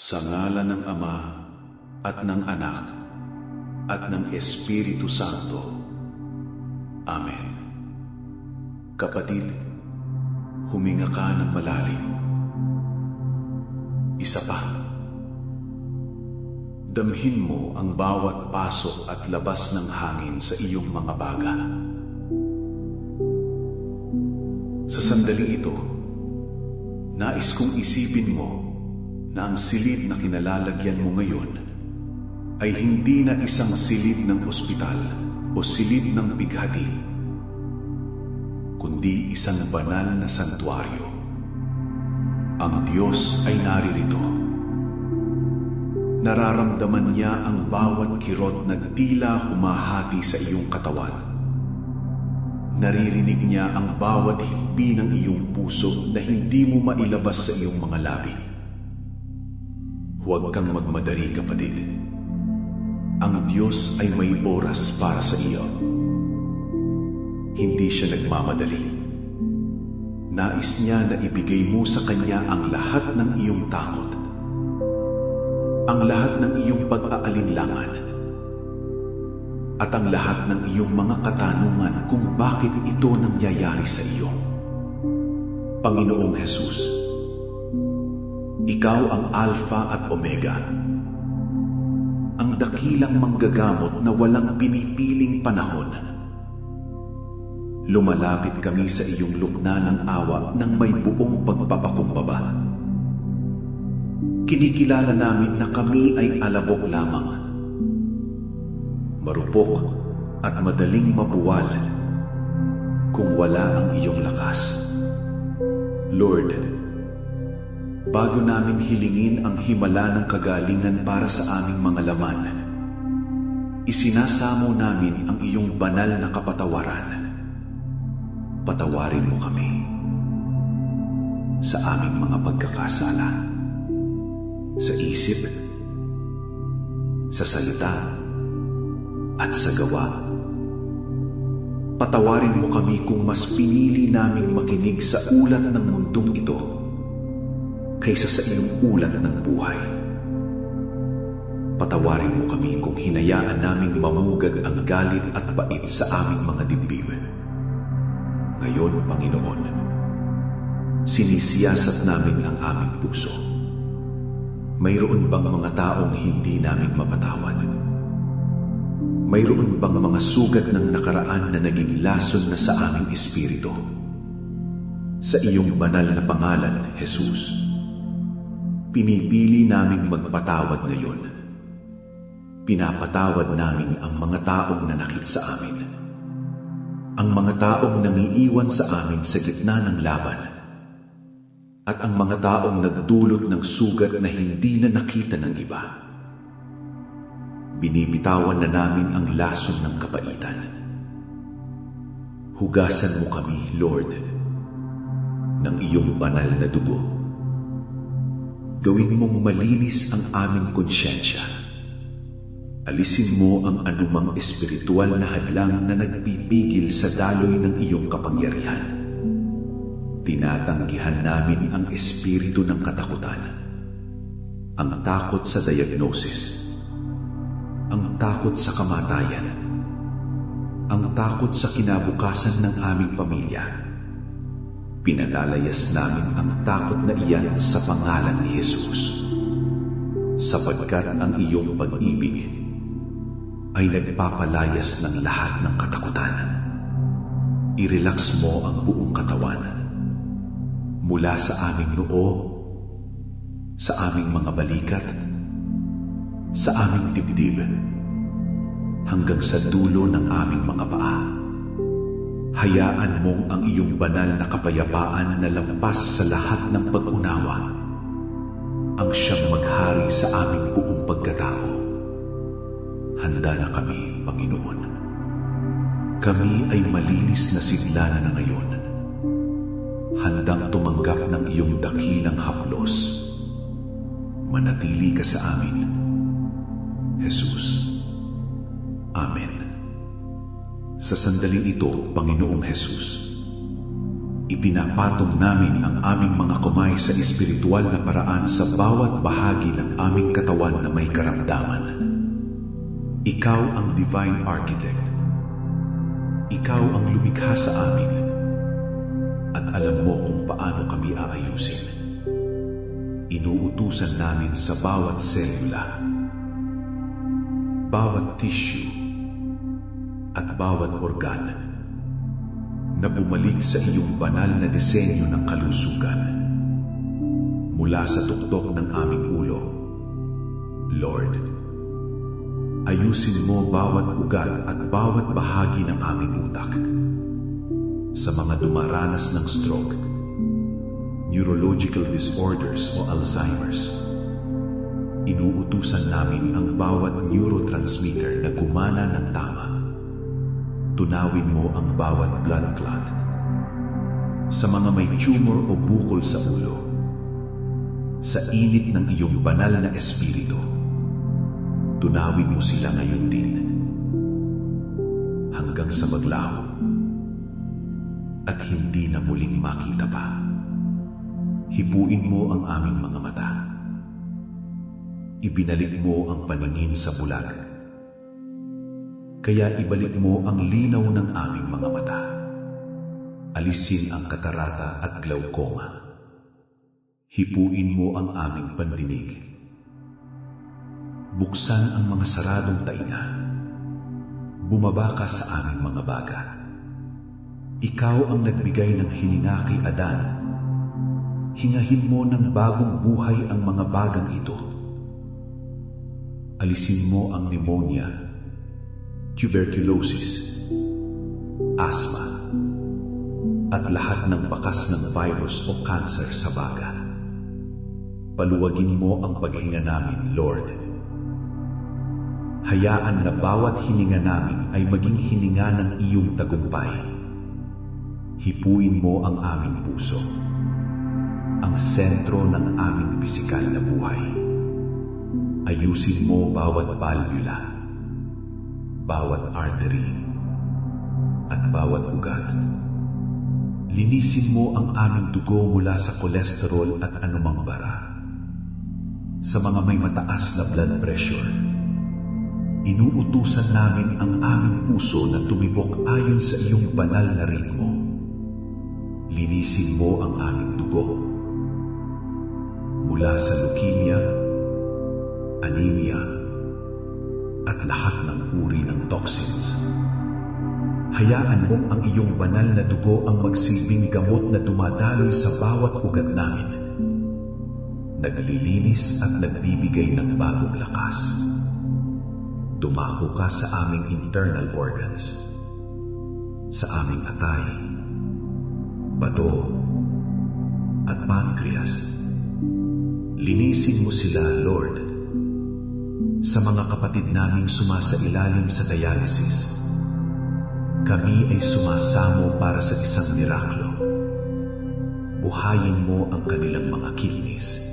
Sa ngalan ng Ama at ng Anak at ng Espiritu Santo. Amen. Kapatid, huminga ka ng malalim. Isa pa. Damhin mo ang bawat pasok at labas ng hangin sa iyong mga baga. Sa sandaling ito, nais kong isipin mo na ang silid na kinalalagyan mo ngayon ay hindi na isang silid ng ospital o silid ng bighati, kundi isang banal na santuaryo. Ang Diyos ay naririto. Nararamdaman niya ang bawat kirot na tila humahati sa iyong katawan. Naririnig niya ang bawat hikbi ng iyong puso na hindi mo mailabas sa iyong mga labi. Huwag kang magmadali, kapatid. Ang Diyos ay may oras para sa iyo. Hindi siya nagmamadali. Nais niya na ibigay mo sa Kanya ang lahat ng iyong takot, ang lahat ng iyong pag-aalinlangan, at ang lahat ng iyong mga katanungan kung bakit ito nangyayari sa iyo. Panginoong Hesus, Ikaw ang Alpha at Omega, ang dakilang manggagamot na walang pinipiling panahon. Lumalapit kami sa iyong lukna ng awa ng may buong pagpapakumbaba. Kinikilala namin na kami ay alabok lamang, marupok at madaling mabuwal kung wala ang iyong lakas. Lord, bago namin hilingin ang himala ng kagalingan para sa aming mga laman, isinasamo namin ang iyong banal na kapatawaran. Patawarin mo kami sa aming mga pagkakasala, sa isip, sa salita, at sa gawa. Patawarin mo kami kung mas pinili naming makinig sa ulat ng mundong ito kaysa sa iyong ulat ng buhay. Patawarin mo kami kung hinayaan naming mamugad ang galit at bait sa aming mga dibdib. Ngayon, Panginoon, sinisiyasat namin ang aming puso. Mayroon bang mga taong hindi namin mapatawad? Mayroon bang mga sugat ng nakaraan na naging lason na sa aming espiritu? Sa iyong banal na pangalan, Jesus, pinipili naming magpatawad ngayon. Pinapatawad namin ang mga taong nanakit sa amin, ang mga taong nangiiwan sa amin sa gitna ng laban, at ang mga taong nagdulot ng sugat na hindi na nakita ng iba. Binibitawan na namin ang lason ng kapaitan. Hugasan mo kami, Lord, ng iyong banal na dugo. Gawin mong malinis ang aming konsyensya. Alisin mo ang anumang espiritual na hadlang na nagpipigil sa daloy ng iyong kapangyarihan. Tinatanggihan namin ang espiritu ng katakutan, ang takot sa diagnosis, ang takot sa kamatayan, ang takot sa kinabukasan ng aming pamilya. Pinalalayas namin ang takot na iyan sa pangalan ni Jesus, sapagkat ang iyong pag-ibig ay nagpapalayas ng lahat ng katakutan. I-relax mo ang buong katawan, mula sa aming noo, sa aming mga balikat, sa aming dibdib, hanggang sa dulo ng aming mga paa. Hayaan mong ang iyong banal na kapayapaan na lampas sa lahat ng pag-unawa ang siyang maghari sa aming buong pagkatao. Handa na kami, Panginoon. Kami ay malinis na siglanan na ngayon, handang tumanggap ng iyong dakilang haplos. Manatili ka sa amin, Jesus. Amen. Sa sandaling ito, Panginoong Jesus, Ipinapatong namin ang aming mga kamay sa espiritual na paraan sa bawat bahagi ng aming katawan na may karamdaman. Ikaw ang Divine Architect. Ikaw ang lumikha sa amin. At alam mo kung paano kami aayusin. Inuutusan namin sa bawat selula, bawat tissue, at bawat organ na bumalik sa iyong banal na disenyo ng kalusugan. Mula sa tuktok ng aming ulo, Lord, ayusin mo bawat ugat at bawat bahagi ng aming utak. Sa mga dumaranas ng stroke, neurological disorders o Alzheimer's, inuutusan namin ang bawat neurotransmitter na gumana ng tama. Tunawin mo ang bawat blood clot. Sa mga may tumor o bukol sa ulo, sa init ng iyong banal na espiritu, tunawin mo sila ngayon din. Hanggang sa maglaho at hindi na muling makita pa. Hipuin mo ang aming mga mata. Ibinalik mo ang paningin sa bulag. Kaya ibalik mo ang linaw ng aming mga mata. Alisin ang katarata at glaucoma. Hipuin mo ang aming pandinig. Buksan ang mga saradong tainga. Bumaba ka sa aming mga baga. Ikaw ang nagbigay ng hininga kay Adan. Hingahin mo ng bagong buhay ang mga bagang ito. Alisin mo ang pneumonia, tuberculosis, asthma, at lahat ng bakas ng virus o cancer sa baga. Paluwagin mo ang paghinga namin, Lord. Hayaan na bawat hininga namin ay maging hininga ng iyong tagumpay. Hipuin mo ang aming puso, ang sentro ng aming pisikal na buhay. Ayusin mo bawat valvula, bawat artery, at bawat ugat. Linisin mo ang aming dugo mula sa kolesterol at anumang bara. Sa mga may mataas na blood pressure, inuutusan namin ang aming puso na tumibok ayon sa iyong banal na ritmo. Linisin mo ang aming dugo mula sa leukemia, anemia, at lahat ng uri ng toxins. Hayaan mong ang iyong banal na dugo ang magsilbing gamot na dumadaloy sa bawat ugat namin. Naglilinis at nagbibigay ng bagong lakas. Dumako ka sa aming internal organs, sa aming atay, bato, at pancreas. Linisin mo sila, Lord. Sa mga kapatid naming sumasailalim sa dialysis, kami ay sumasamo para sa isang miraklo. Buhayin mo ang kanilang mga kidneys.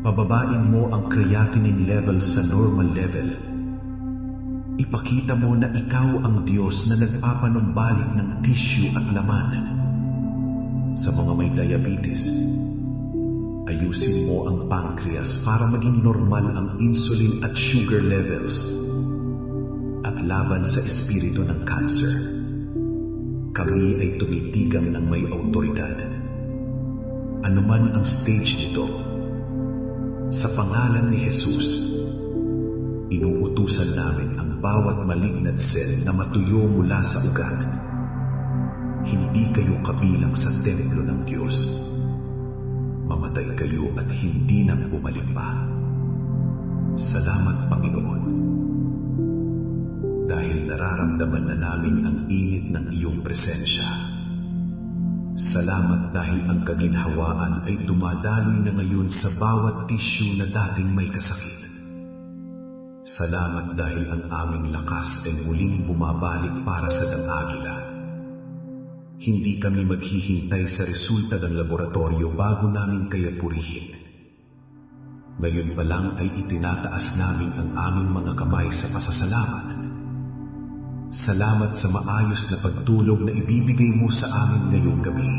Pababain mo ang creatinine level sa normal level. Ipakita mo na ikaw ang Diyos na nagpapanumbalik ng tissue at laman. Sa mga may diabetes, ayusin mo ang pancreas para maging normal ang insulin at sugar levels. At laban sa espiritu ng cancer, kami ay tumitigang ng may autoridad. Anuman ang stage nito, sa pangalan ni Jesus, inuutusan namin ang bawat malignant cell na matuyo mula sa ugat. Hindi kayo kabilang sa templo ng Diyos. Mamatay kayo at hindi nang bumalik pa. Salamat, Panginoon. Dahil nararamdaman na namin ang init ng iyong presensya. Salamat dahil ang kaginhawaan ay dumadaloy na ngayon sa bawat tissue na dating may kasakit. Salamat dahil ang aming lakas ay muling bumabalik para sa dang-agila. Hindi kami maghihintay sa resulta ng laboratorio bago namin kaya purihin. Ngayon pa lang ay itinataas namin ang aming mga kamay sa pasasalamat. Salamat sa maayos na pagtulog na ibibigay mo sa amin ngayong gabi.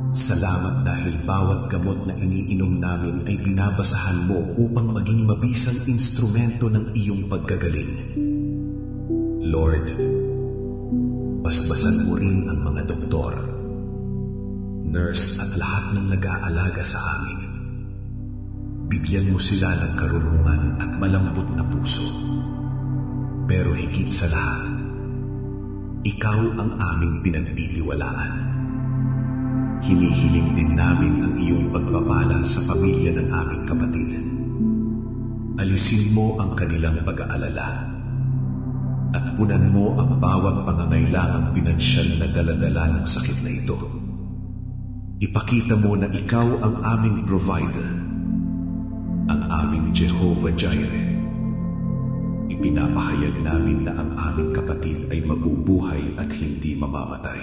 Salamat dahil bawat gamot na iniinom namin ay binabasahan mo upang maging mabisang instrumento ng iyong paggagaling. Lord, basbasan mo rin ang mga doktor, nurse at lahat ng nag-aalaga sa amin. Bigyan mo sila ng karunungan at malambot na puso. Pero higit sa lahat, ikaw ang aming pinagtitiwalaan. Hinihiling din namin ang iyong pagpapala sa pamilya ng aming kapatid. Alisin mo ang kanilang pag-aalala at punan mo ang bawat pangangailangang pinansyal na daladala ng sakit na ito. Ipakita mo na ikaw ang aming provider, ang aming Jehovah Jireh. Ipinapahayag namin na ang aming kapatid ay mabubuhay at hindi mamamatay.